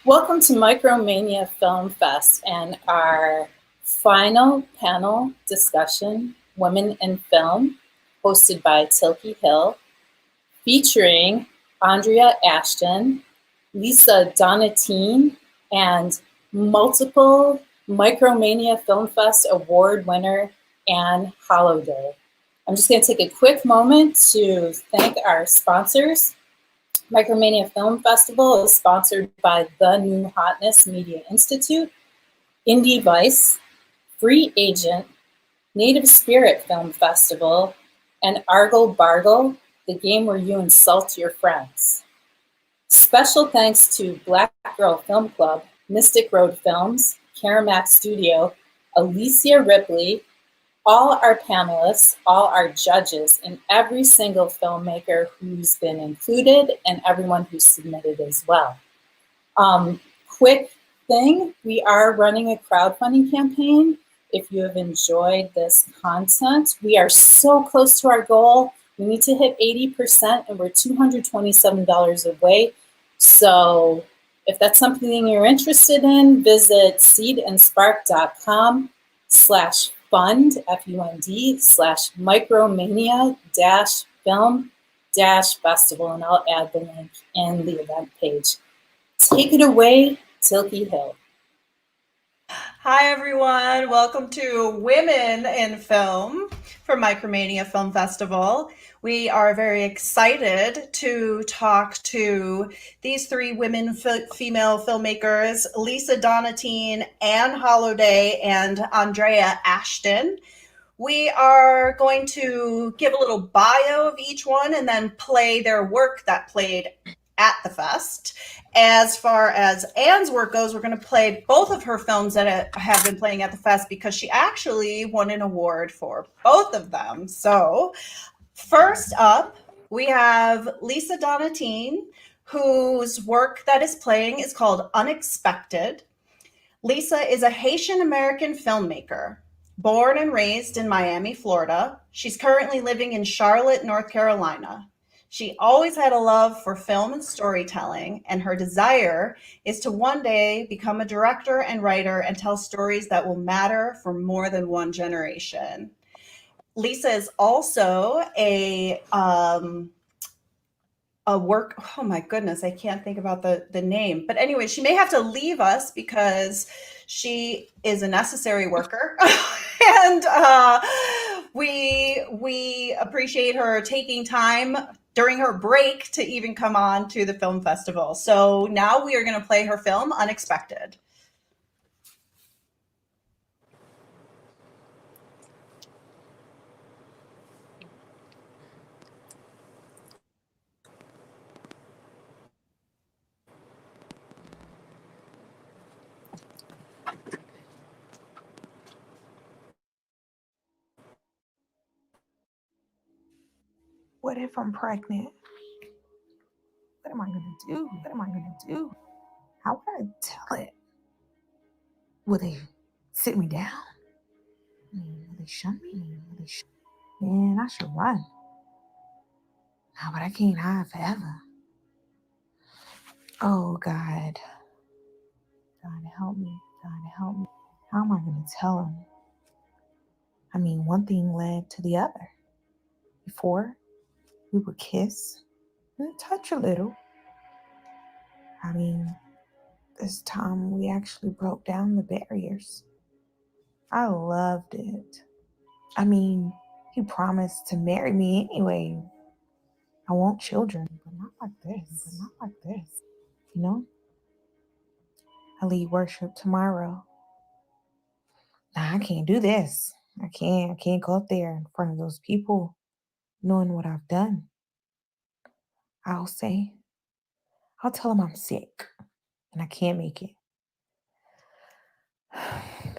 Welcome to MicroMania Film Fest and our final panel discussion, Women in Film, hosted by Tilke Hill, featuring Andrea Ashton, Lisa Donatine, and multiple MicroMania Film Fest award winner Anne Holliday. I'm just going to take a quick moment to thank our sponsors. MicroMania Film Festival is sponsored by the New Hotness Media Institute, Indie Vice, Free Agent, Native Spirit Film Festival, and Argle Bargle, the game where you insult your friends. Special thanks to Black Girl Film Club, Mystic Road Films, Caramac Studio, Alicia Ripley, all our panelists, all our judges, and every single filmmaker who's been included and everyone who submitted as well. Quick thing, we are running a crowdfunding campaign. If you have enjoyed this content, we are so close to our goal. We need to hit 80% and we're $227 away. So if that's something you're interested in, visit seedandspark.com/fund, F-U-N-D, /micromania-film-festival, and I'll add the link in the event page. Take it away, Tilke Hill. Hi, everyone. Welcome to Women in Film for MicroMania Film Festival. We are very excited to talk to these three female filmmakers, Lisa Donatine, Anne Holliday, and Andrea Ashton. We are going to give a little bio of each one and then play their work that played at the fest. As far as Anne's work goes, we're going to play both of her films that have been playing at the fest because she actually won an award for both of them. So first up, we have Lisa Donatine, whose work that is playing is called Unexpected. Lisa is a Haitian-American filmmaker. Born and raised in Miami, Florida, she's currently living in Charlotte, North Carolina. She always had a love for film and storytelling, and her desire is to one day become a director and writer and tell stories that will matter for more than one generation. Lisa is also a work, oh my goodness, I can't think about the name. But anyway, she may have to leave us because she is a necessary worker. And we appreciate her taking time during her break to even come on to the film festival. So now we are going to play her film, Unexpected. What if I'm pregnant? What am I going to do? What am I going to do? How would I tell it? Will they sit me down? Will they shun me? Man, I should run. No, but I can't hide forever. Oh, God. God, help me. God, help me. How am I going to tell him? I mean, one thing led to the other. Before, we would kiss and touch a little. I mean, this time we actually broke down the barriers. I loved it. I mean, he promised to marry me anyway. I want children, but not like this. You know? I lead worship tomorrow. Nah, I can't do this. I can't go up there in front of those people knowing what I've done. I'll tell them I'm sick and I can't make it.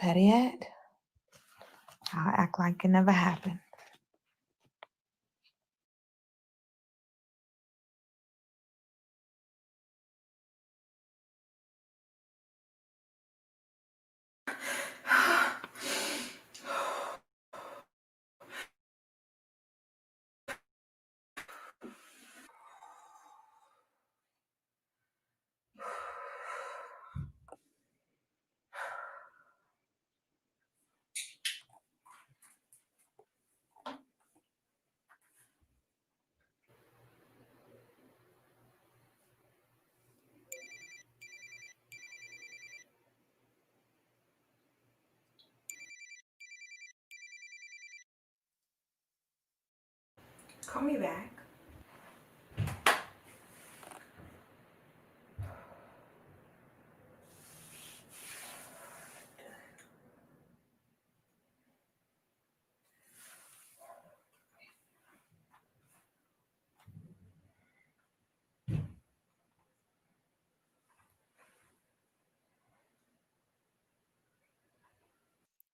Better yet, I'll act like it never happened. Call me back.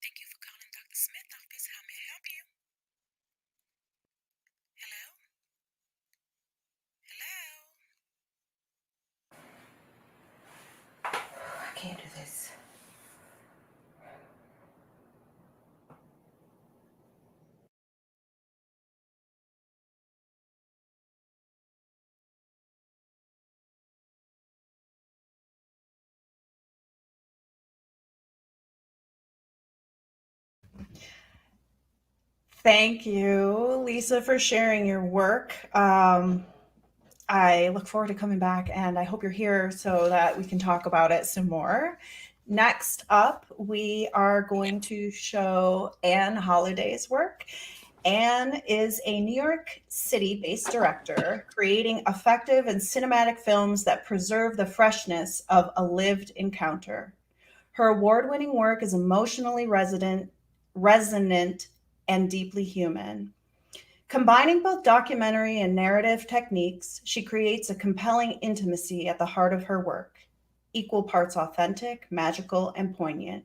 Thank you for calling Dr. Smith office. How may I help you? Hello? Hello? I can't do this. Thank you, Lisa, for sharing your work. I look forward to coming back, and I hope you're here so that we can talk about it some more. Next up, we are going to show Anne Holliday's work. Anne is a New York City-based director creating effective and cinematic films that preserve the freshness of a lived encounter. Her award-winning work is emotionally resonant, and deeply human. Combining both documentary and narrative techniques, she creates a compelling intimacy at the heart of her work, equal parts authentic, magical, and poignant.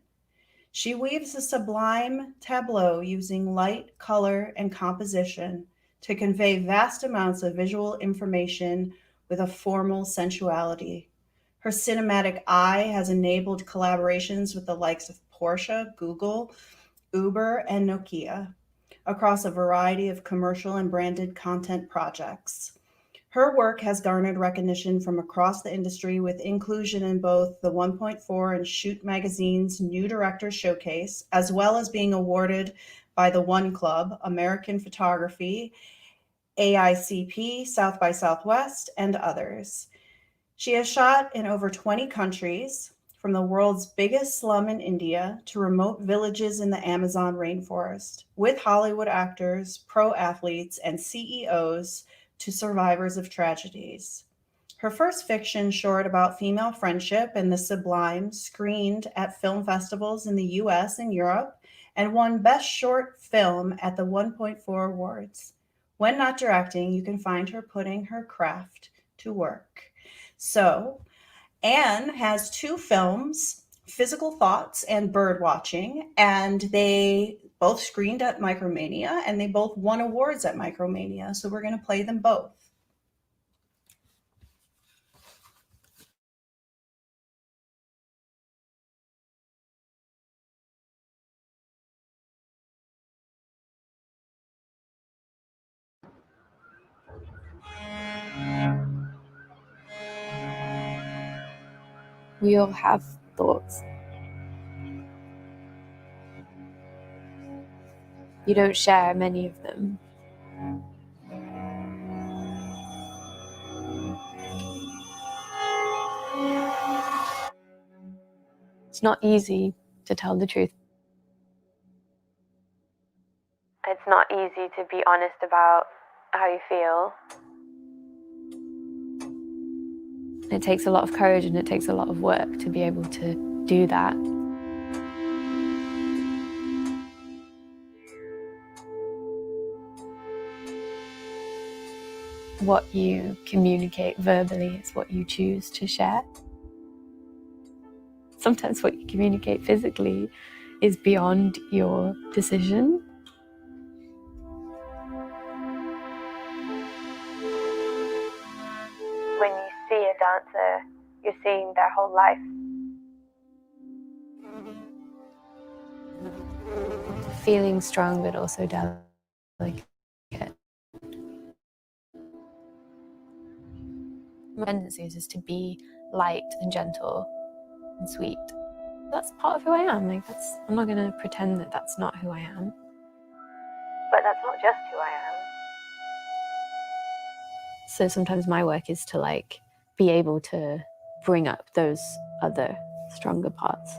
She weaves a sublime tableau using light, color, and composition to convey vast amounts of visual information with a formal sensuality. Her cinematic eye has enabled collaborations with the likes of Porsche, Google, Uber, and Nokia across a variety of commercial and branded content projects. Her work has garnered recognition from across the industry with inclusion in both the 1.4 and Shoot Magazine's New Directors Showcase, as well as being awarded by the One Club, American Photography, AICP, South by Southwest, and others. She has shot in over 20 countries, from the world's biggest slum in India to remote villages in the Amazon rainforest, with Hollywood actors, pro athletes, and CEOs to survivors of tragedies. Her first fiction short about female friendship and the sublime screened at film festivals in the US and Europe and won Best Short Film at the 1.4 Awards. When not directing, you can find her putting her craft to work. So, Anne has two films, Physical Thoughts and Bird Watching, and they both screened at MicroMania and they both won awards at MicroMania. So we're going to play them both. We all have thoughts. You don't share many of them. It's not easy to tell the truth. It's not easy to be honest about how you feel. It takes a lot of courage and it takes a lot of work to be able to do that. What you communicate verbally is what you choose to share. Sometimes what you communicate physically is beyond your decision. When you see a dancer, you're seeing their whole life. Feeling strong, but also delicate. My tendency is to be light and gentle and sweet. That's part of who I am. I'm not going to pretend that that's not who I am. But that's not just who I am. So sometimes my work is to be able to bring up those other stronger parts.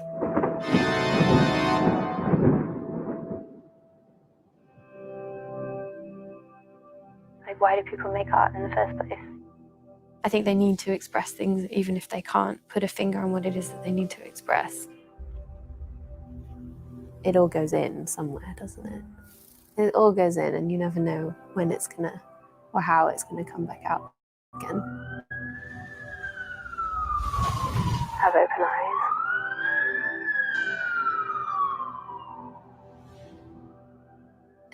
why do people make art in the first place? I think they need to express things even if they can't put a finger on what it is that they need to express. It all goes in somewhere, doesn't it? It all goes in, and you never know when it's gonna, or how it's gonna come back out again. Have open eyes.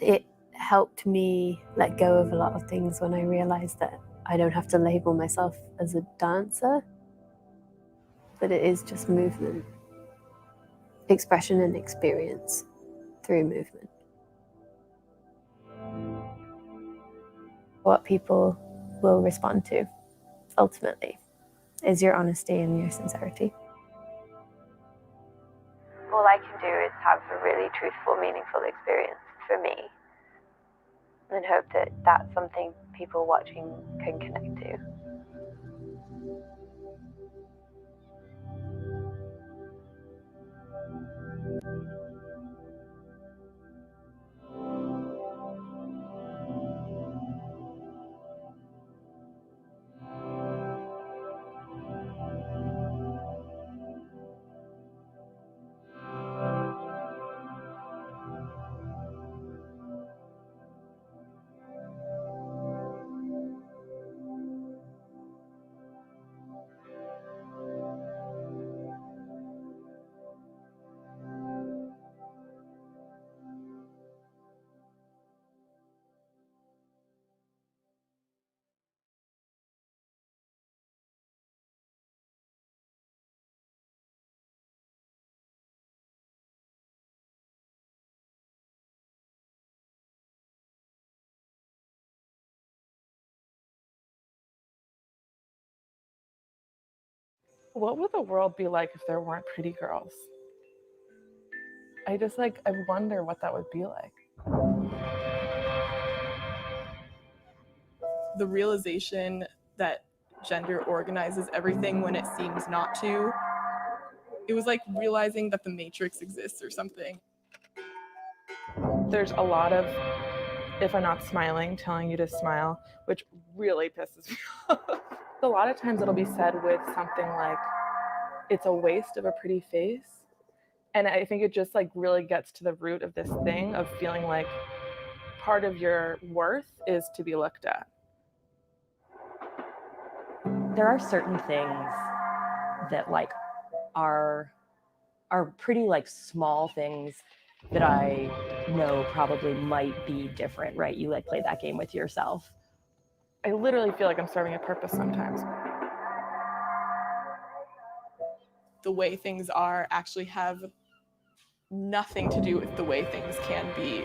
It helped me let go of a lot of things when I realized that I don't have to label myself as a dancer, but it is just movement, expression and experience through movement. What people will respond to, ultimately, is your honesty and your sincerity. All I can do is have a really truthful, meaningful experience for me, and hope that that's something people watching can connect to. What would the world be like if there weren't pretty girls? I wonder what that would be like. The realization that gender organizes everything when it seems not to. It was like realizing that the matrix exists or something. There's a lot of, if I'm not smiling, telling you to smile, which really pisses me off. A lot of times it'll be said with something like, it's a waste of a pretty face. And I think it just really gets to the root of this thing of feeling like part of your worth is to be looked at. There are certain things that are pretty small things that I know probably might be different, right? You play that game with yourself. I literally feel like I'm serving a purpose sometimes. The way things are actually have nothing to do with the way things can be.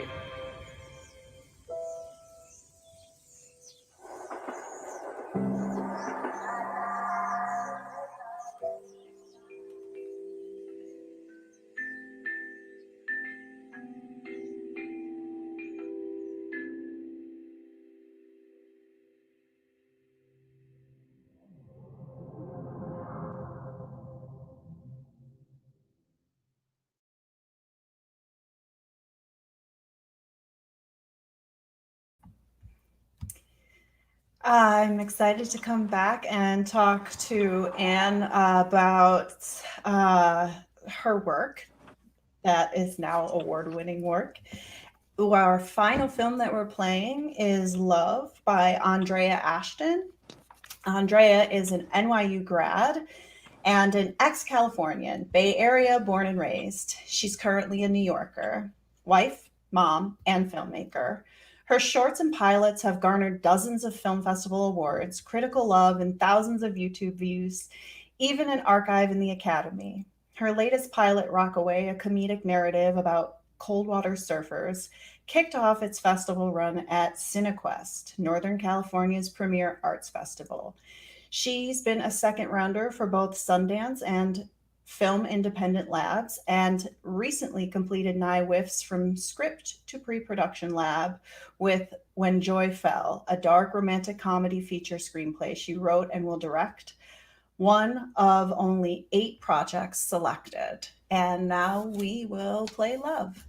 I'm excited to come back and talk to Anne about her work that is now award-winning work. Our final film that we're playing is Love by Andrea Ashton. Andrea is an NYU grad and an ex-Californian, Bay Area born and raised. She's currently a New Yorker, wife, mom, and filmmaker. Her shorts and pilots have garnered dozens of film festival awards, critical love, and thousands of YouTube views, even an archive in the Academy. Her latest pilot, Rockaway, a comedic narrative about cold-water surfers, kicked off its festival run at CineQuest, Northern California's premier arts festival. She's been a second rounder for both Sundance and Film Independent Labs, and recently completed nigh whiffs from script to pre-production lab with When Joy Fell, a dark romantic comedy feature screenplay she wrote and will direct, one of only 8 projects selected. And now we will play Love.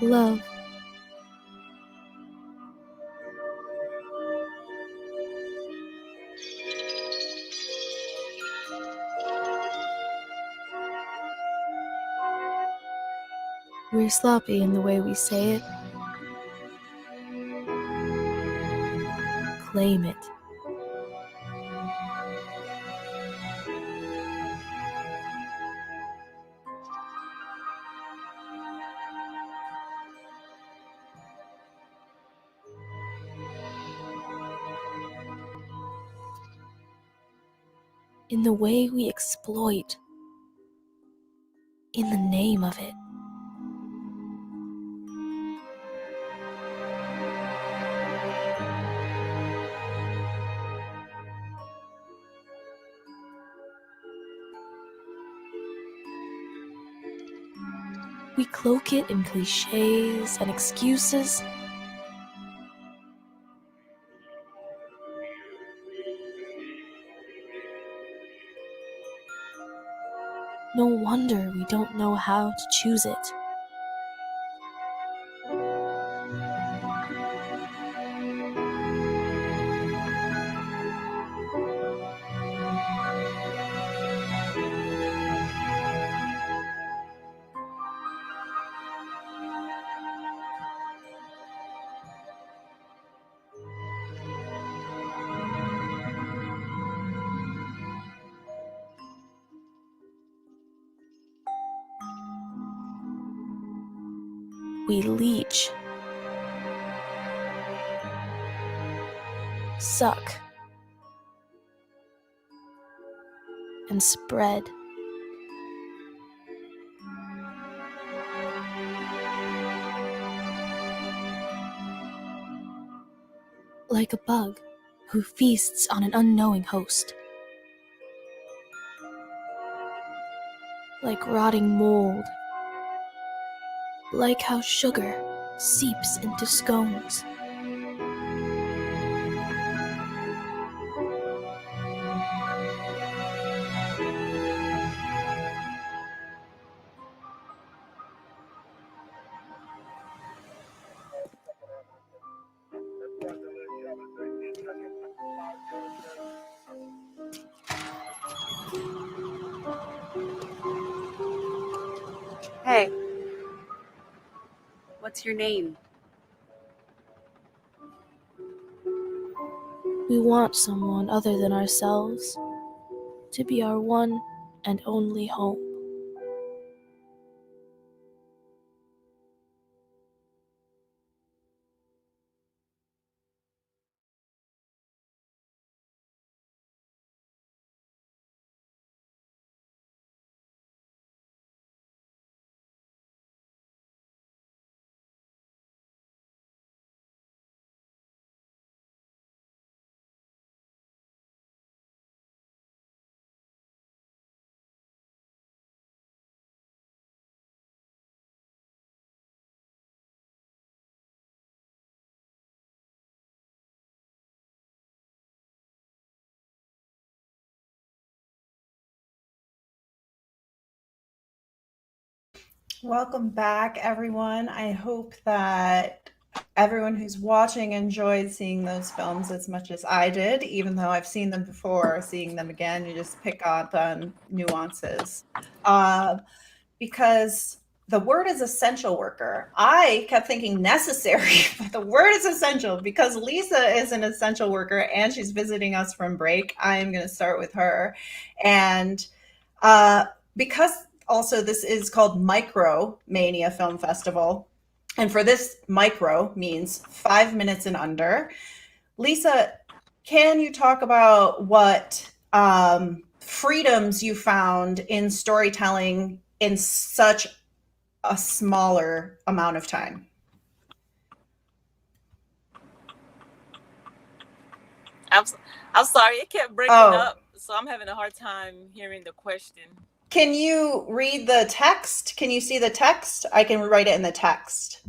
love. We're sloppy in the way we say it. Claim it. In the way we exploit. In the name of it. We cloak it in cliches and excuses. No wonder we don't know how to choose it. We leech, suck, and spread. Like a bug who feasts on an unknowing host. Like rotting mold. Like how sugar seeps into scones. Hey, what's your name? We want someone other than ourselves to be our one and only home. Welcome back, everyone. I hope that everyone who's watching enjoyed seeing those films as much as I did, even though I've seen them before. Seeing them again, you just pick up on nuances. Because the word is essential worker. I kept thinking necessary, but the word is essential because Lisa is an essential worker and she's visiting us from break. I am going to start with her. And because also this is called MicroMania Film Festival, and for this, micro means 5 minutes and under. Lisa, can you talk about what freedoms you found in storytelling in such a smaller amount of time? I'm sorry, it kept breaking up, so I'm having a hard time hearing the question. Can you read the text? Can you see the text? I can write it in the text.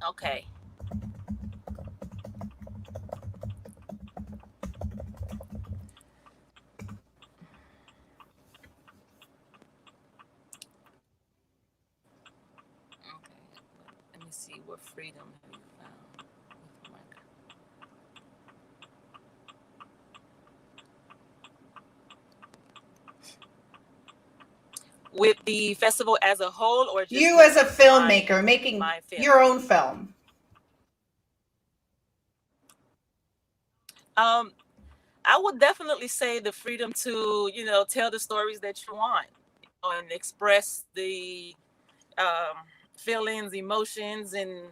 Okay. what freedom have you found with with the festival as a whole, or just you as a making filmmaker making my film? your own film? I would definitely say the freedom to, tell the stories that you want, and express the feelings, emotions, and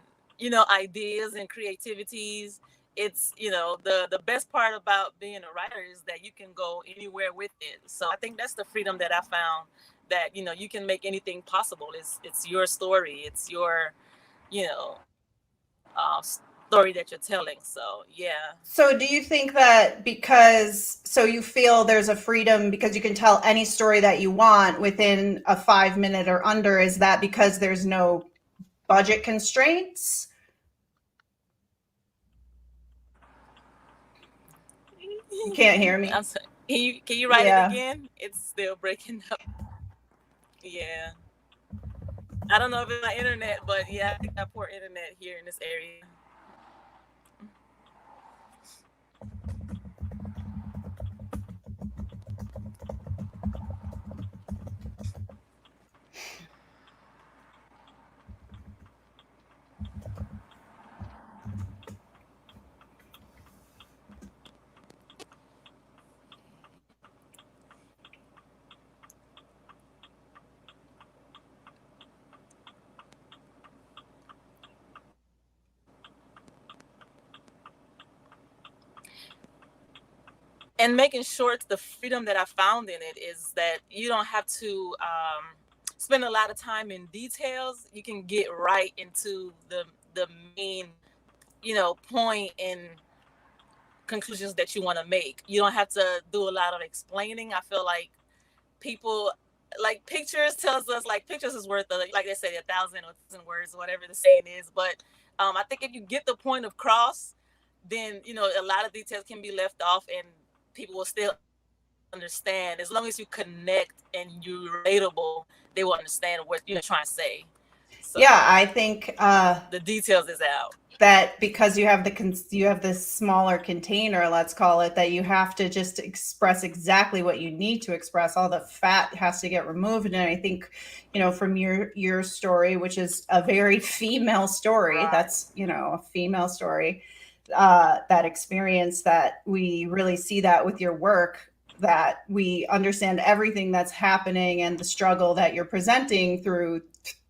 ideas and creativities. It's the best part about being a writer is that you can go anywhere with it. So I think that's the freedom that I found, that you can make anything possible. It's your story, it's your story that you're telling. So yeah. So do you think that you feel there's a freedom because you can tell any story that you want within a 5 minute or under, is that because there's no budget constraints? You can't hear me. I'm sorry. Can you write Yeah. it again? It's still breaking up. Yeah. I don't know if it's my internet, but yeah, I think I have poor internet here in this area. And making sure the freedom that I found in it is that you don't have to spend a lot of time in details. You can get right into the main, point and conclusions that you want to make. You don't have to do a lot of explaining. I feel like people, like, pictures tells us, like, pictures is worth, like they say, 1,000 or 1,000 words, or whatever the saying is. But I think if you get the point across, then a lot of details can be left off, and people will still understand. As long as you connect and you're relatable, they will understand what you're trying to say. So yeah, I think the details is out. That because you have this smaller container, let's call it, that you have to just express exactly what you need to express. All the fat has to get removed. And I think, from your story, which is a very female story, Right. that's, a female story, that experience, that we really see that with your work, that we understand everything that's happening and the struggle that you're presenting through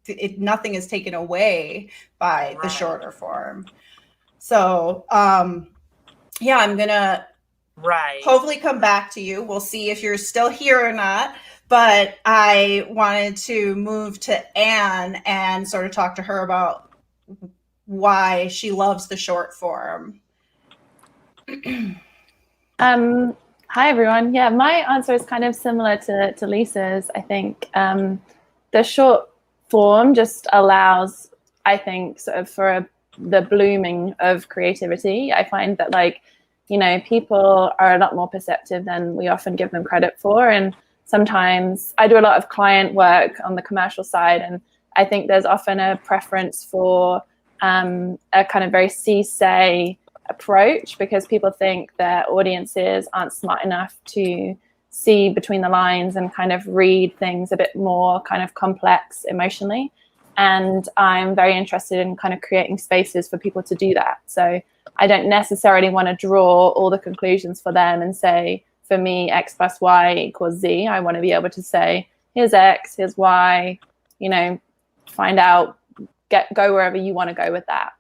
it. Nothing is taken away by the shorter form. So yeah, I'm gonna hopefully come back to you. We'll see if you're still here or not. But I wanted to move to Anne and sort of talk to her about why she loves the short form. Hi everyone. Yeah, my answer is kind of similar to Lisa's. I think the short form just allows, I think, sort of for the blooming of creativity. I find that, like, people are a lot more perceptive than we often give them credit for. And sometimes I do a lot of client work on the commercial side, and I think there's often a preference for a kind of very see-say approach, because people think their audiences aren't smart enough to see between the lines and kind of read things a bit more kind of complex emotionally. And I'm very interested in kind of creating spaces for people to do that. So I don't necessarily want to draw all the conclusions for them and say, for me, X plus Y equals Z. I want to be able to say, here's X, here's Y, find out, go wherever you want to go with that.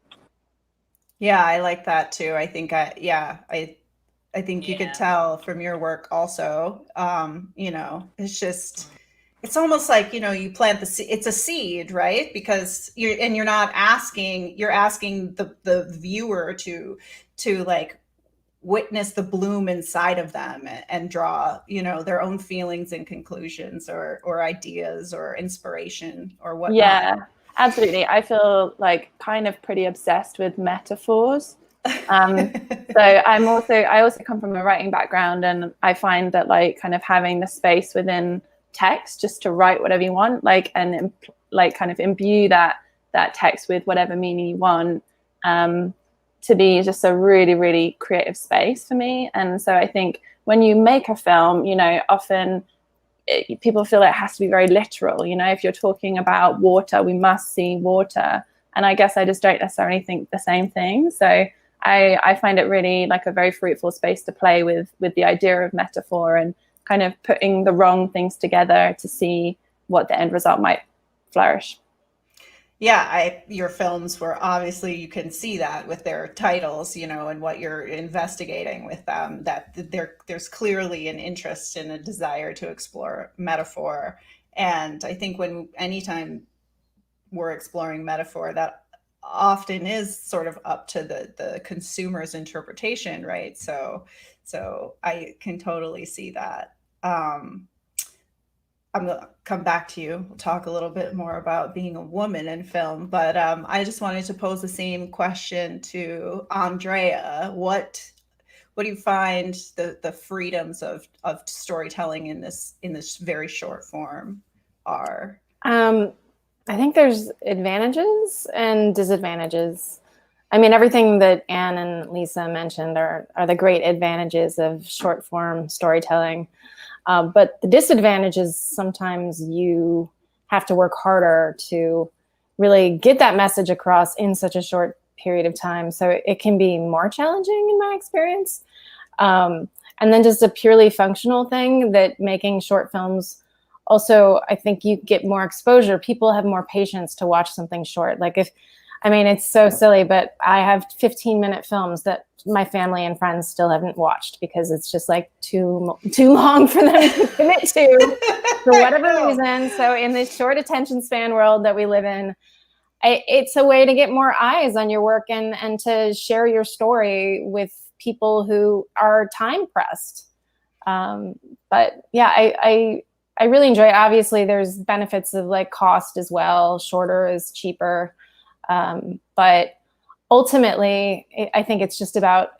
Yeah, I like that too. I think I think you could tell from your work also. It's just, it's almost like, you plant the seed. It's a seed, right? Because you're not asking, you're asking the viewer to like witness the bloom inside of them and draw, their own feelings and conclusions or ideas or inspiration or whatnot. Yeah. Absolutely. I feel like kind of pretty obsessed with metaphors. So I also come from a writing background, and I find that, like, kind of having the space within text just to write whatever you want, like, and like kind of imbue that that text with whatever meaning you want, to be just a really, really creative space for me. And so I think when you make a film, often people feel it has to be very literal. If you're talking about water, we must see water. And I guess I just don't necessarily think the same thing. So I find it really like a very fruitful space to play with the idea of metaphor and kind of putting the wrong things together to see what the end result might flourish. Yeah, your films were obviously, you can see that with their titles, and what you're investigating with them, that there's clearly an interest and a desire to explore metaphor. And I think anytime we're exploring metaphor, that often is sort of up to the consumer's interpretation, right? So I can totally see that. I'm going to come back to you. We'll talk a little bit more about being a woman in film, but I just wanted to pose the same question to Andrea. What do you find the freedoms of storytelling in this very short form are? I think there's advantages and disadvantages. I mean, everything that Anne and Lisa mentioned are the great advantages of short form storytelling. But the disadvantage is sometimes you have to work harder to really get that message across in such a short period of time. So it can be more challenging in my experience. And then just a purely functional thing, that making short films also, I think you get more exposure. People have more patience to watch something short. It's so silly, but I have 15-minute films that my family and friends still haven't watched because it's just like too long for them to commit to for whatever reason. So in this short attention span world that we live in, it's a way to get more eyes on your work and to share your story with people who are time pressed. But yeah, I really enjoy it. Obviously, there's benefits of like cost as well. Shorter is cheaper. But ultimately, I think it's just about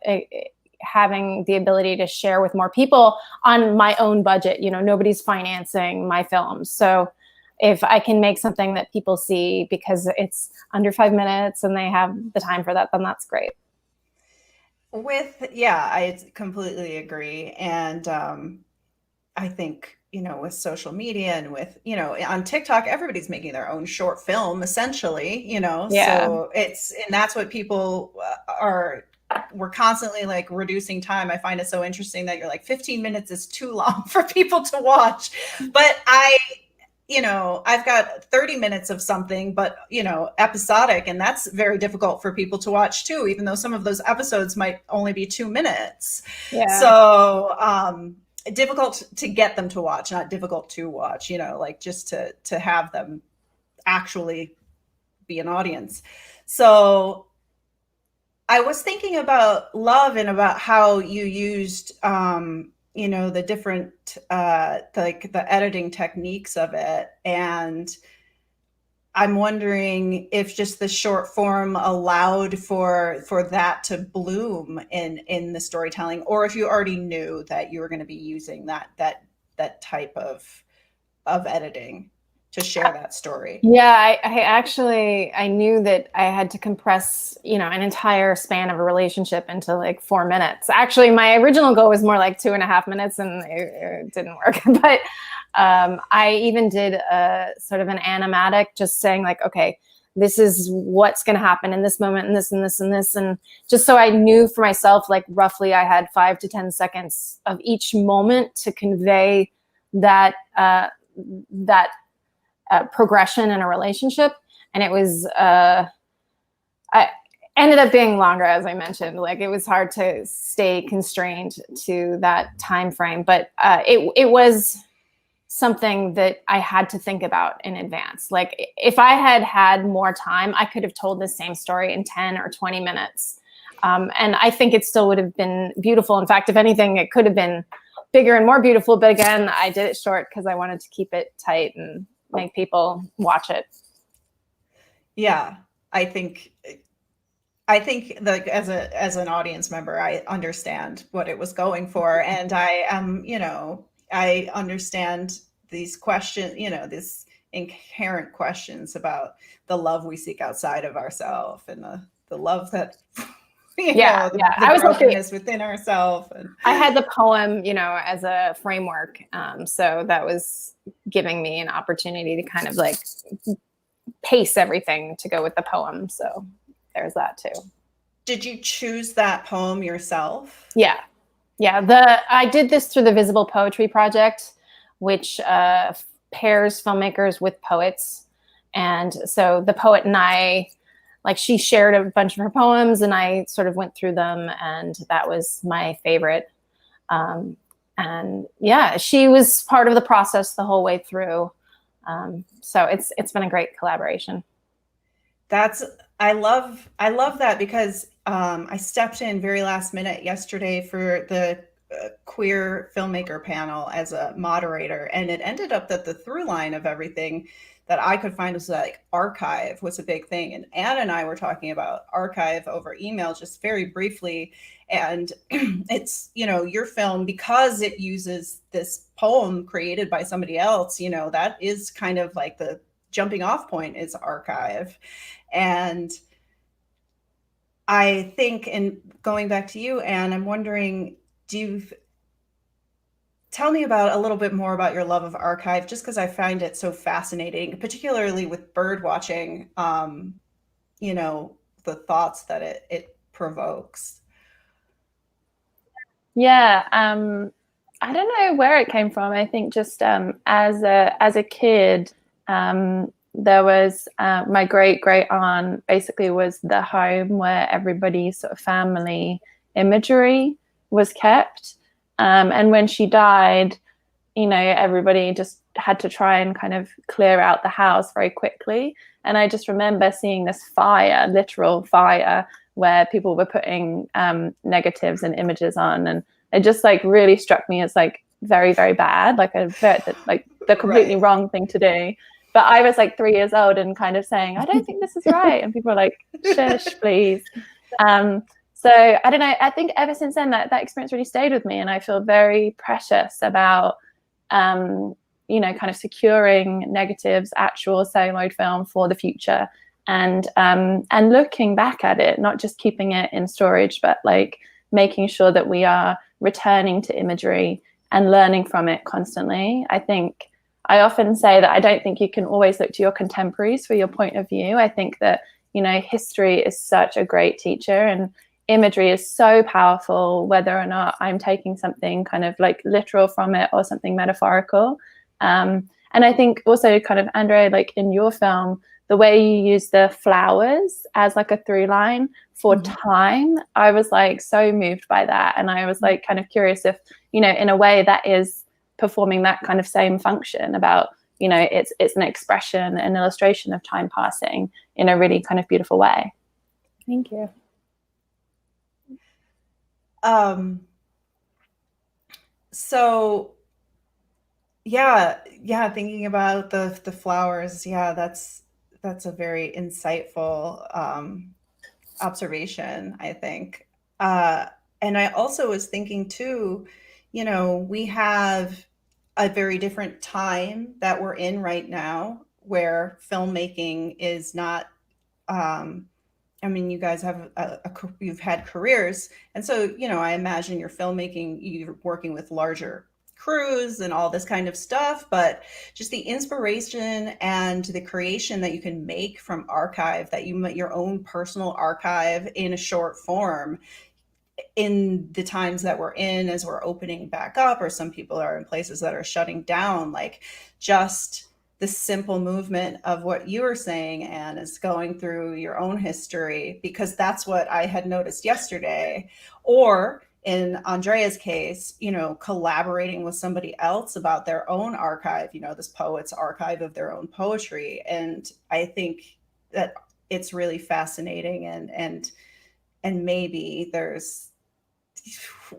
having the ability to share with more people on my own budget. Nobody's financing my films. So if I can make something that people see because it's under 5 minutes and they have the time for that, then that's great. I completely agree. And I think, with social media and with, on TikTok, everybody's making their own short film, essentially, Yeah. So and that's what people we're constantly like reducing time. I find it so interesting that you're like 15 minutes is too long for people to watch. But I've got 30 minutes of something, but, episodic, and that's very difficult for people to watch too, even though some of those episodes might only be 2 minutes. Yeah. So, difficult to get them to watch, not difficult to watch, just to have them actually be an audience. So I was thinking about love and about how you used, the different, like the editing techniques of it. And I'm wondering if just the short form allowed for that to bloom in the storytelling, or if you already knew that you were going to be using that type of editing to share that story. Yeah, I knew that I had to compress, an entire span of a relationship into like 4 minutes. Actually, my original goal was more like 2.5 minutes, and it didn't work. But I even did a sort of an animatic, just saying like, okay, this is what's going to happen in this moment, and this and this and this, and just so I knew for myself, like roughly, I had 5 to 10 seconds of each moment to convey that progression in a relationship. And it was I ended up being longer, as I mentioned. Like, it was hard to stay constrained to that time frame, but it was something that I had to think about in advance. Like, if I had had more time, I could have told the same story in 10 or 20 minutes. And I think it still would have been beautiful. In fact, if anything, it could have been bigger and more beautiful. But again, I did it short because I wanted to keep it tight and make people watch it. Yeah, I think like as an audience member, I understand what it was going for, and I understand these questions, this inherent questions about the love we seek outside of ourselves and the love that the I was brokenness within ourselves. And I had the poem, as a framework. So that was giving me an opportunity to kind of like pace everything to go with the poem. So there's that too. Did you choose that poem yourself? Yeah. I did this through the Visible Poetry Project, which pairs filmmakers with poets. And so the poet and I, like, she shared a bunch of her poems and I sort of went through them, and that was my favorite. And yeah, she was part of the process the whole way through. So it's been a great collaboration. I love that, because I stepped in very last minute yesterday for the queer filmmaker panel as a moderator, and it ended up that the through line of everything that I could find was like archive was a big thing. And Anna and I were talking about archive over email just very briefly. And it's, your film, because it uses this poem created by somebody else, that is kind of like the jumping off point is archive. And I think, and going back to you, Anne, I'm wondering, tell me a little bit more about your love of archive, just because I find it so fascinating, particularly with bird watching, the thoughts that it provokes. Yeah, I don't know where it came from. I think just as a kid, there was my great aunt basically was the home where everybody's sort of family imagery was kept. And when she died, everybody just had to try and kind of clear out the house very quickly. And I just remember seeing this fire, literal fire, where people were putting negatives and images on. And it just like really struck me as like very, very bad, like the completely wrong thing to do. But I was like 3 years old and kind of saying, I don't think this is right. And people were like, shush, please. So I don't know. I think ever since then, that experience really stayed with me. And I feel very precious about, kind of securing negatives, actual celluloid film for the future. And looking back at it, not just keeping it in storage, but like making sure that we are returning to imagery and learning from it constantly. I think I often say that I don't think you can always look to your contemporaries for your point of view. I think that, history is such a great teacher, and imagery is so powerful, whether or not I'm taking something kind of like literal from it or something metaphorical. And I think also kind of, Andre, like in your film, the way you use the flowers as like a through line for time, I was like so moved by that. And I was like kind of curious if, in a way that is performing that kind of same function about, it's an expression, an illustration of time passing in a really kind of beautiful way. Thank you. So yeah, thinking about the flowers, that's a very insightful observation, I think. And I also was thinking too, we have a very different time that we're in right now, where filmmaking is not, you guys have you've had careers. And so, I imagine you're working with larger crews and all this kind of stuff, but just the inspiration and the creation that you can make from archive, your own personal archive in a short form, in the times that we're in, as we're opening back up, or some people are in places that are shutting down, like just the simple movement of what you were saying, Anne, is going through your own history, because that's what I had noticed yesterday. Or in Andrea's case, collaborating with somebody else about their own archive, this poet's archive of their own poetry. And I think that it's really fascinating, and maybe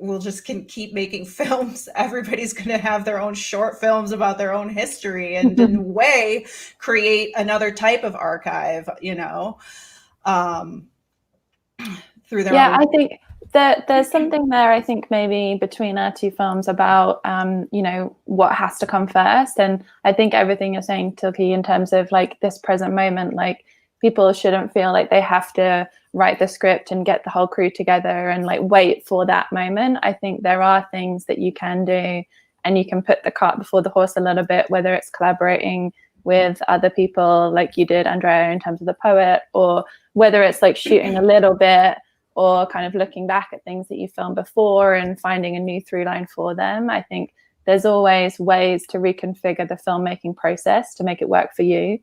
we'll just can keep making films. Everybody's going to have their own short films about their own history, and in a way create another type of archive, through their own. I think There's something there, I think, maybe between our two films about, you know, what has to come first. And I think everything you're saying, Tilky, in terms of like this present moment, like people shouldn't feel like they have to write the script and get the whole crew together and like wait for that moment. I think there are things that you can do, and you can put the cart before the horse a little bit, whether it's collaborating with other people like you did, Andrea, in terms of the poet, or whether it's like shooting a little bit, or kind of looking back at things that you filmed before and finding a new through line for them. I think there's always ways to reconfigure the filmmaking process to make it work for you.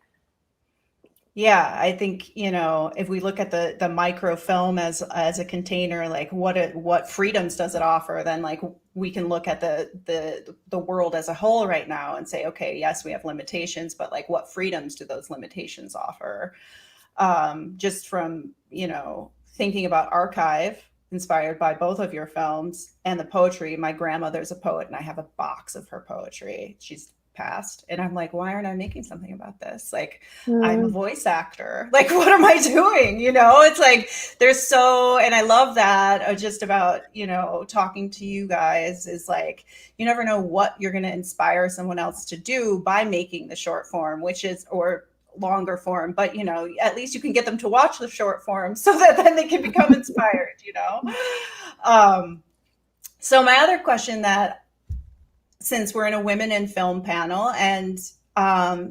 Yeah, I think, you know, if we look at the microfilm as a container, like what freedoms does it offer, then like we can look at the world as a whole right now and say, okay, yes, we have limitations, but like what freedoms do those limitations offer? Just from, you know, thinking about Archive, inspired by both of your films, and the poetry. My grandmother's a poet, and I have a box of her poetry. She's passed, and I'm like, why aren't I making something about this? Like, I'm a voice actor. Like, what am I doing? You know, it's like and I love that. Just about, you know, talking to you guys is like, you never know what you're going to inspire someone else to do by making the short form, or longer form, but you know, at least you can get them to watch the short form so that then they can become inspired, you know. So my other question, that since we're in a women in film panel and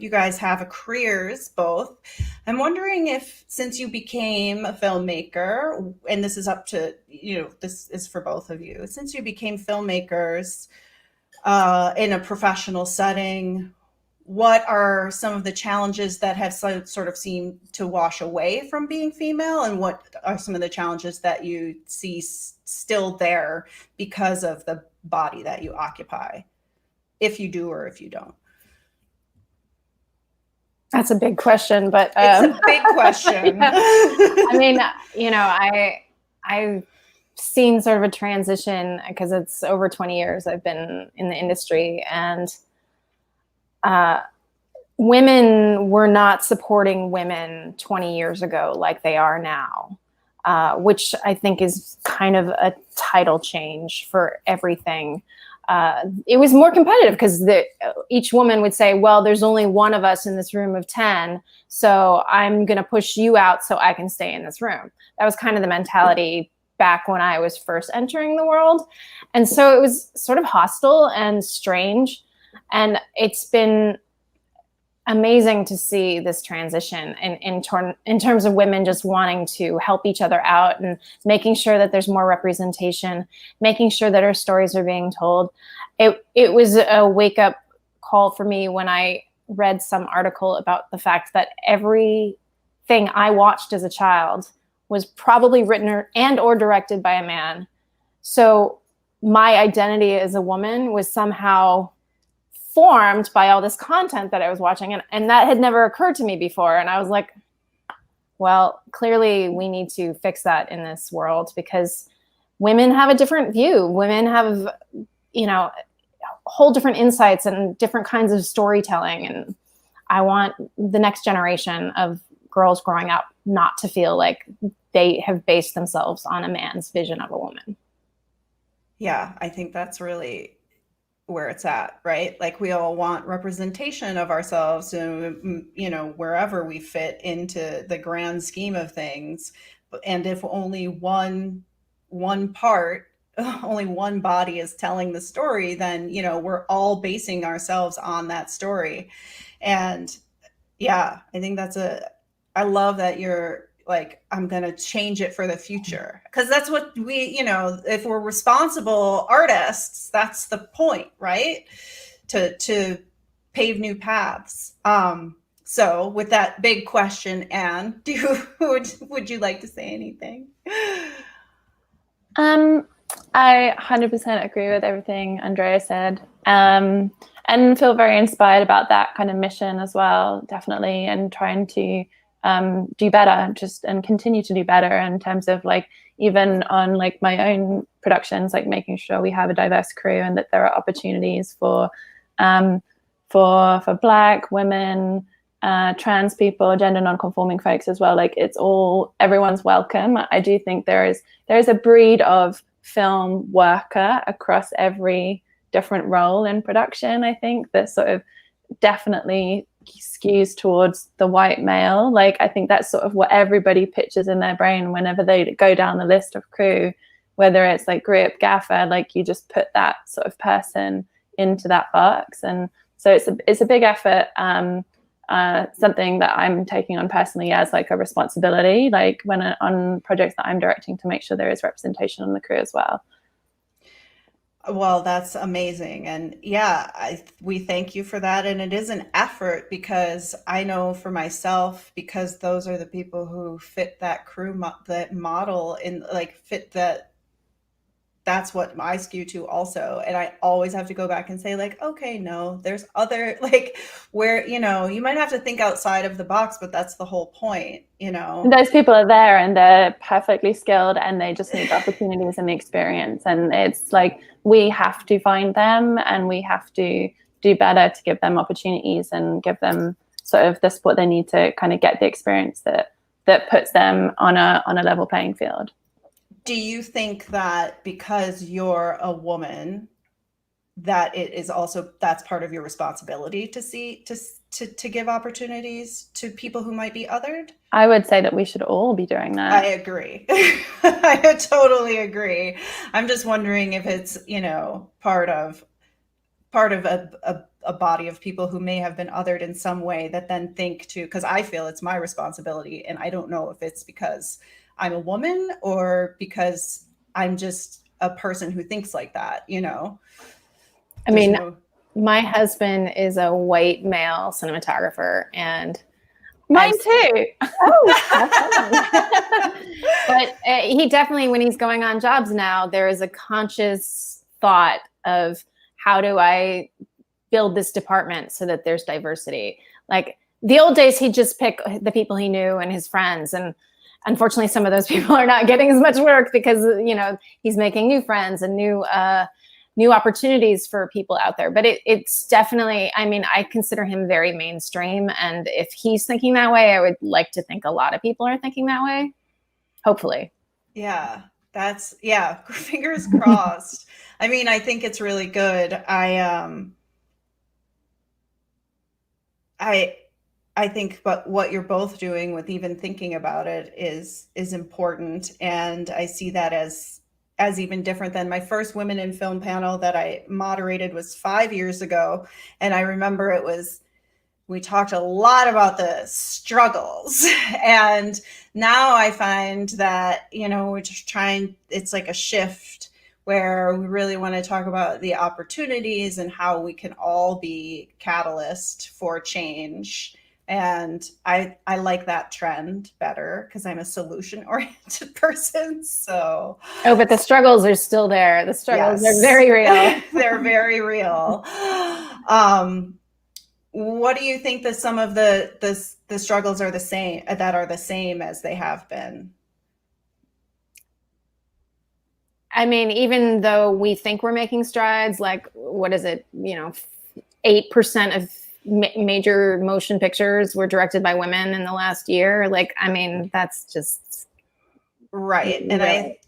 you guys have careers both, I'm wondering if, since you became a filmmaker, and this is up to, you know, this is for both of you, since you became filmmakers in a professional setting, what are some of the challenges that have sort of seemed to wash away from being female, and what are some of the challenges that you see still there because of the body that you occupy, if you do or if you don't? That's a big question, but it's a big question. Yeah. I mean, you know, I've seen sort of a transition because it's over 20 years I've been in the industry, and women were not supporting women 20 years ago like they are now, which I think is kind of a tidal change for everything. It was more competitive because each woman would say, well, there's only one of us in this room of 10, so I'm going to push you out so I can stay in this room. That was kind of the mentality back when I was first entering the world. And so it was sort of hostile and strange. And it's been amazing to see this transition in terms of women just wanting to help each other out and making sure that there's more representation, making sure that our stories are being told. It was a wake-up call for me when I read some article about the fact that everything I watched as a child was probably written or directed by a man. So my identity as a woman was somehow formed by all this content that I was watching. And that had never occurred to me before. And I was like, well, clearly we need to fix that in this world, because women have a different view. Women have, you know, whole different insights and different kinds of storytelling. And I want the next generation of girls growing up not to feel like they have based themselves on a man's vision of a woman. Yeah, I think that's really where it's at, right? Like, we all want representation of ourselves, and, you know, wherever we fit into the grand scheme of things. And if only one part, only one body is telling the story, then, you know, we're all basing ourselves on that story. And yeah, I think I love that you're like, I'm going to change it for the future, because that's what we, you know, if we're responsible artists, that's the point, right? To pave new paths. So with that big question, Anne, would you like to say anything? I 100% agree with everything Andrea said, and feel very inspired about that kind of mission as well, definitely, and trying to do better, and continue to do better in terms of, like, even on like my own productions, like making sure we have a diverse crew and that there are opportunities for Black women, trans people, gender non-conforming folks as well. Like everyone's welcome. I do think there is a breed of film worker across every different role in production. I think that sort of definitely skews towards the white male. Like I think that's sort of what everybody pictures in their brain whenever they go down the list of crew, whether it's like grip, gaffer, like you just put that sort of person into that box. And so it's a big effort. Something that I'm taking on personally as like a responsibility, like on projects that I'm directing, to make sure there is representation on the crew as well. Well, that's amazing. And yeah, we thank you for that. And it is an effort, because I know for myself, because those are the people who fit that crew, that model, and like fit that's what I skew to also. And I always have to go back and say like, okay, no, there's other, like, where, you might have to think outside of the box, but that's the whole point, Those people are there and they're perfectly skilled and they just need the opportunities and the experience. And it's like, we have to find them and we have to do better to give them opportunities and give them sort of the support they need to kind of get the experience that puts them on a level playing field. Do you think that because you're a woman, that it is also, that's part of your responsibility to give opportunities to people who might be othered? I would say that we should all be doing that. I agree. I totally agree. I'm just wondering if it's, part of a body of people who may have been othered in some way, that then think to, because I feel it's my responsibility, and I don't know if it's because I'm a woman or because I'm just a person who thinks like that, I mean, my husband is a white male cinematographer, and mine too. But he definitely, when he's going on jobs now, there is a conscious thought of, how do I build this department so that there's diversity? Like the old days, he'd just pick the people he knew and his friends, and unfortunately, some of those people are not getting as much work because, he's making new friends and new opportunities for people out there. But it's definitely, I mean, I consider him very mainstream. And if he's thinking that way, I would like to think a lot of people are thinking that way. Hopefully. Yeah, fingers crossed. I mean, I think it's really good. I think, but what you're both doing with even thinking about it is important. And I see that as even different than my first Women in Film panel that I moderated was 5 years ago. And I remember we talked a lot about the struggles. And now I find that, we're just trying, it's like a shift where we really want to talk about the opportunities and how we can all be catalyst for change. And I like that trend better because I'm a solution-oriented person. So, but the struggles are still there. The struggles are very real. They're very real. What do you think that some of the struggles are the same as they have been? I mean, even though we think we're making strides, like what is it? 8% of major motion pictures were directed by women in the last year. Like, I mean, that's just right. And really,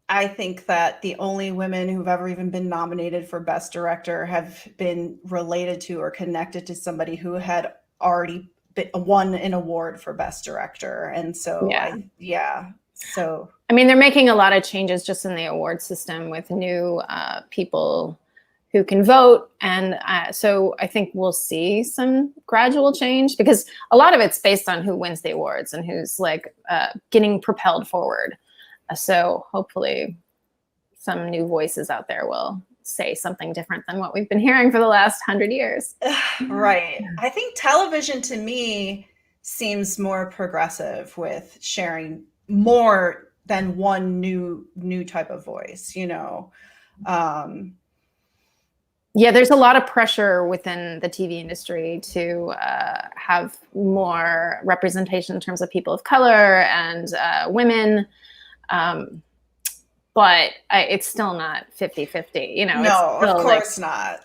I think that the only women who've ever even been nominated for Best Director have been related to or connected to somebody who had already won an award for Best Director. And so, So, I mean, they're making a lot of changes just in the award system with new people who can vote. And so I think we'll see some gradual change because a lot of it's based on who wins the awards and who's like getting propelled forward. So hopefully some new voices out there will say something different than what we've been hearing for the last 100 years. Right. I think television to me seems more progressive with sharing more than one new type of voice, Yeah, there's a lot of pressure within the TV industry to have more representation in terms of people of color and women. But it's still not 50-50, No, of course not.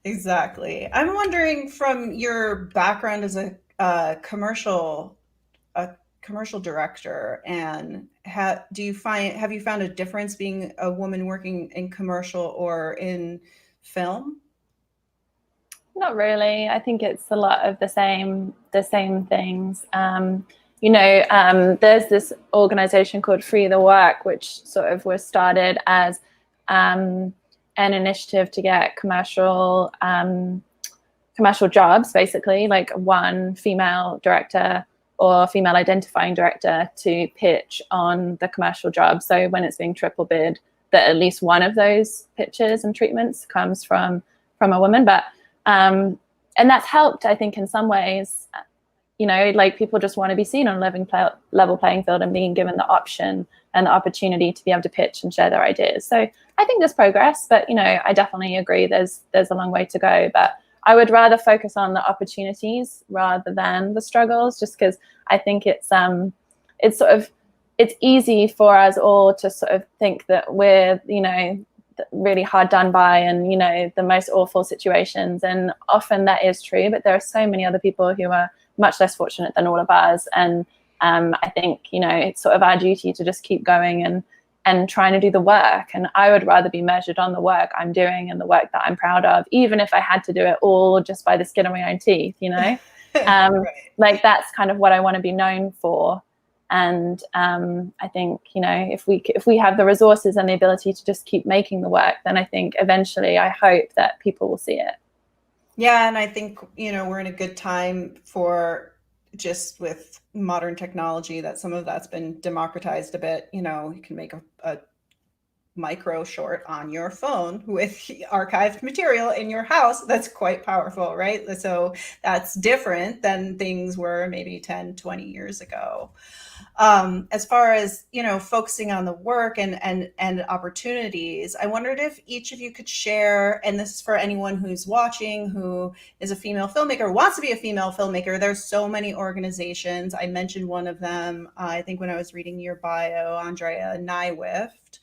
Exactly. I'm wondering, from your background as a commercial director, and have you found a difference being a woman working in commercial or in film? Not really. I think it's a lot of the same things. There's this organization called Free the Work, which sort of was started as an initiative to get commercial jobs, basically, like one female director or female identifying director to pitch on the commercial job. So when it's being triple bid, that at least one of those pitches and treatments comes from a woman. But and that's helped, I think, in some ways. Like, people just want to be seen on a level playing field and being given the option and the opportunity to be able to pitch and share their ideas. So I think there's progress, but I definitely agree there's a long way to go. But I would rather focus on the opportunities rather than the struggles, just because I think it's easy for us all to sort of think that we're really hard done by and the most awful situations, and often that is true, but there are so many other people who are much less fortunate than all of us. And I think it's sort of our duty to just keep going and trying to do the work. And I would rather be measured on the work I'm doing and the work that I'm proud of, even if I had to do it all just by the skin of my own teeth. Right. Like, that's kind of what I want to be known for. And I think if we have the resources and the ability to just keep making the work, then I think eventually, I hope that people will see it. Yeah, and I think we're in a good time for, just with modern technology, that some of that's been democratized a bit. You can make a micro short on your phone with archived material in your house. That's quite powerful, right? So that's different than things were maybe 10, 20 years ago. As far as focusing on the work and opportunities, I wondered if each of you could share, and this is for anyone who's watching who is a female filmmaker, wants to be a female filmmaker. There's so many organizations. I mentioned one of them, I think, when I was reading your bio, Andrea Nywift,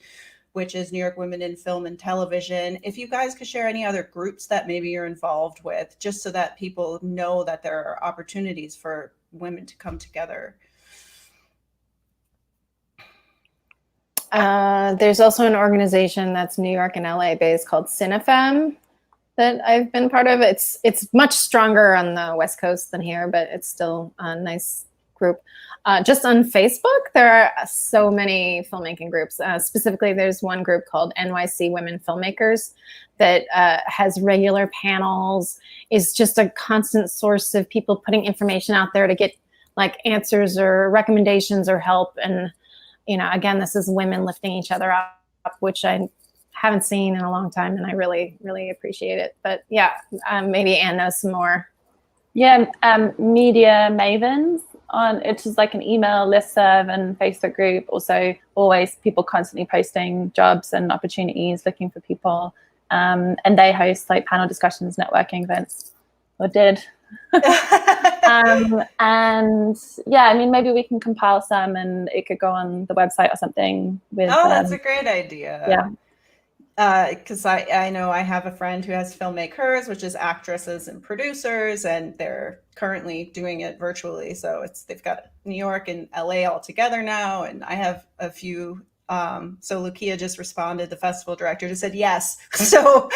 which is New York Women in Film and Television. If you guys could share any other groups that maybe you're involved with, just so that people know that there are opportunities for women to come together. There's also an organization that's New York and LA based called Cinefem that I've been part of. It's much stronger on the West Coast than here, but it's still a nice group. Just on Facebook, there are so many filmmaking groups. Specifically, there's one group called NYC Women Filmmakers that has regular panels, is just a constant source of people putting information out there to get like answers or recommendations or help. And again, this is women lifting each other up, which I haven't seen in a long time, and I really, really appreciate it. But yeah, maybe Anne knows some more. Yeah, Media Mavens, it's just like an email listserv and Facebook group. Also, always people constantly posting jobs and opportunities, looking for people. And they host like panel discussions, networking events, or did. And yeah, I mean, maybe we can compile some and it could go on the website or something. That's a great idea. Yeah. Because I know I have a friend who has Filmmake Hers, which is actresses and producers, and they're currently doing it virtually. So they've got New York and LA all together now, and I have a few. So Lucia just responded, the festival director, just said yes. So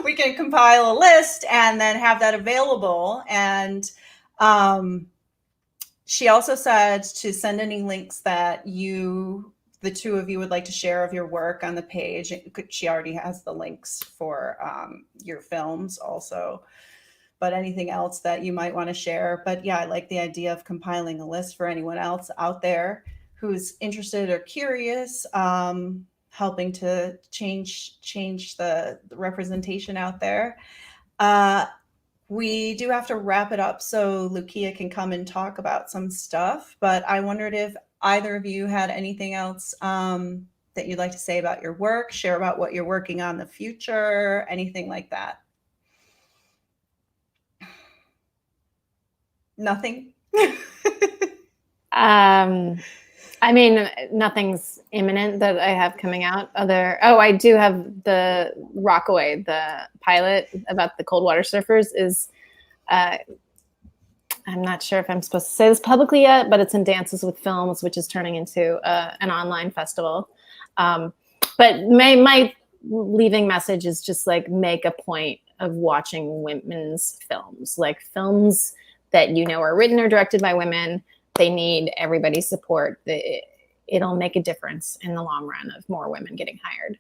we can compile a list and then have that available. And she also said to send any links that the two of you would like to share of your work on the page. She already has the links for your films also, but anything else that you might want to share. But yeah, I like the idea of compiling a list for anyone else out there who's interested or curious, helping to change the representation out there. We do have to wrap it up so Lucia can come and talk about some stuff, but I wondered if either of you had anything else that you'd like to say about your work, share about what you're working on in the future, anything like that. Nothing? I I mean, nothing's imminent that I have coming out. I do have the Rockaway, the pilot about the cold water surfers is, I'm not sure if I'm supposed to say this publicly yet, but it's in Dances with Films, which is turning into an online festival. But my leaving message is just like make a point of watching women's films, like films that are written or directed by women. They need everybody's support. It'll make a difference in the long run of more women getting hired.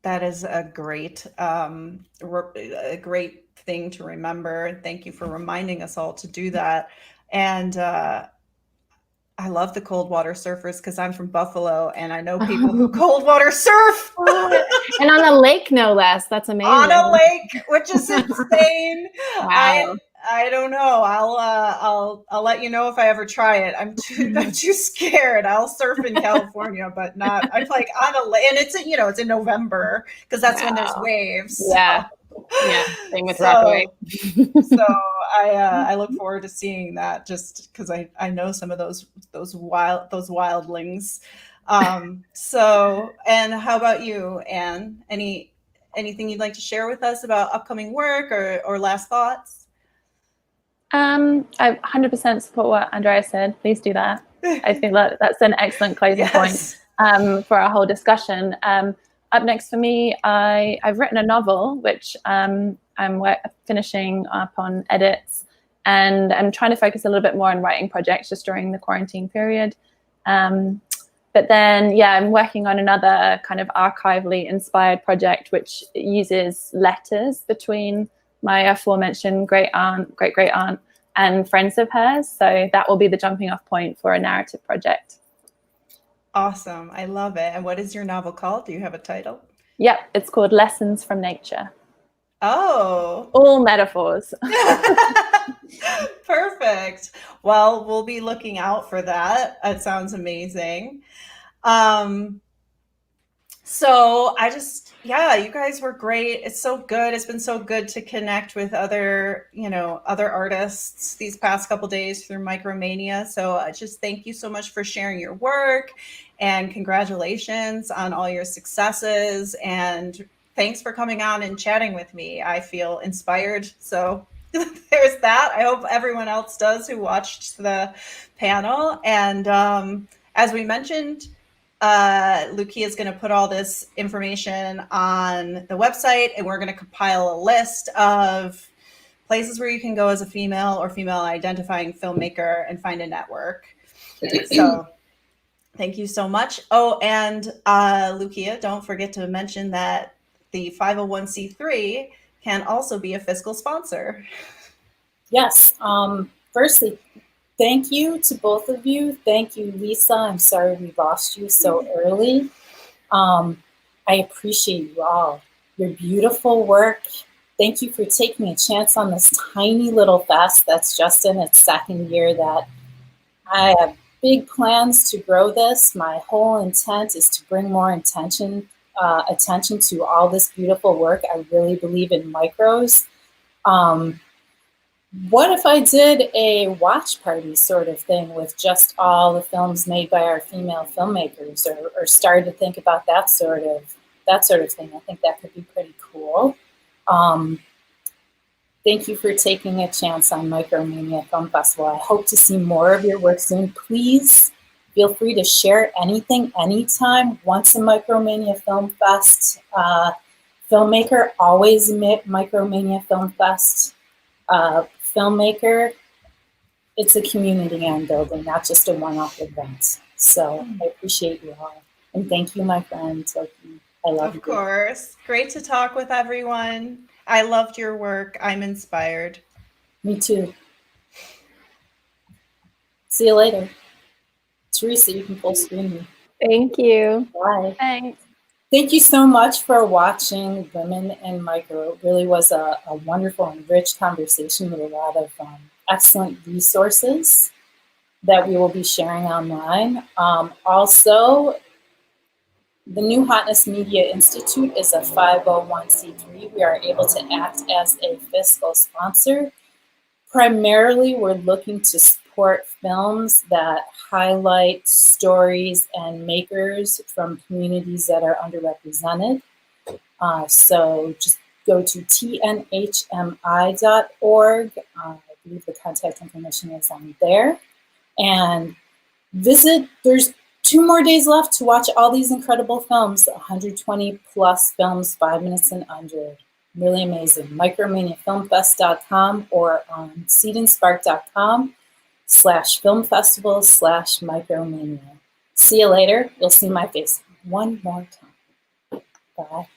That is a great thing to remember. Thank you for reminding us all to do that. And I love the cold water surfers because I'm from Buffalo and I know people who cold water surf. And on a lake, no less. That's amazing. On a lake, which is insane. Wow. I don't know. I'll let you know if I ever try it. I'm too scared. I'll surf in California, but not. I'm like on a lake, and it's in November because that's when there's waves. Yeah. Yeah. Same with Rockaway. So I look forward to seeing that just because I know some of those wildlings. So, and how about you, Anne? Anything you'd like to share with us about upcoming work or last thoughts? I 100% support what Andrea said. Please do that. I think that's an excellent closing point for our whole discussion. Up next for me, I've written a novel, which I'm finishing up on edits, and I'm trying to focus a little bit more on writing projects just during the quarantine period. But then, I'm working on another kind of archivally inspired project, which uses letters between my aforementioned great-great-aunt and friends of hers. So that will be the jumping off point for a narrative project. Awesome. I love it. And what is your novel called? Do you have a title? Yep. It's called Lessons from Nature. Oh. All metaphors. Perfect. Well, we'll be looking out for that. It sounds amazing. So you guys were great. It's so good. It's been so good to connect with other artists these past couple days through MicroMania. So I just thank you so much for sharing your work, and congratulations on all your successes. And thanks for coming on and chatting with me. I feel inspired. So there's that. I hope everyone else does who watched the panel. And as we mentioned, Lucia is going to put all this information on the website, and we're going to compile a list of places where you can go as a female or female identifying filmmaker and find a network. So thank you so much. Oh, and Lucia, don't forget to mention that the 501c3 can also be a fiscal sponsor. Yes. Firstly, thank you to both of you. Thank you, Lisa. I'm sorry we lost you so early. I appreciate you all. Your beautiful work. Thank you for taking a chance on this tiny little fest that's just in its second year. That I have big plans to grow this. My whole intent is to bring more attention to all this beautiful work. I really believe in micros. What if I did a watch party sort of thing with just all the films made by our female filmmakers, or started to think about that sort of thing? I think that could be pretty cool. Thank you for taking a chance on MicroMania Film Festival. I hope to see more of your work soon. Please feel free to share anything, anytime. Once a MicroMania Film Fest filmmaker, always MicroMania Film Fest filmmaker. It's a community I'm building, not just a one-off event. So I appreciate you all. And thank you, my friend. I love you. Of course. Great to talk with everyone. I loved your work. I'm inspired. Me too. See you later. Teresa, you can full screen me. Thank you. Bye. Thanks. Thank you so much for watching Women in Micro. It really was a wonderful and rich conversation with a lot of excellent resources that we will be sharing online. Also, the New Hotness Media Institute is a 501c3. We are able to act as a fiscal sponsor. Primarily, we're looking to support support films that highlight stories and makers from communities that are underrepresented. So just go to tnhmi.org. I believe the contact information is on there. And visit, there's 2 more days left to watch all these incredible films, 120 plus films, 5 minutes and under. Really amazing. MicroManiaFilmFest.com or on seedandspark.com/filmfestival/micromania. See you later. You'll see my face one more time. Bye.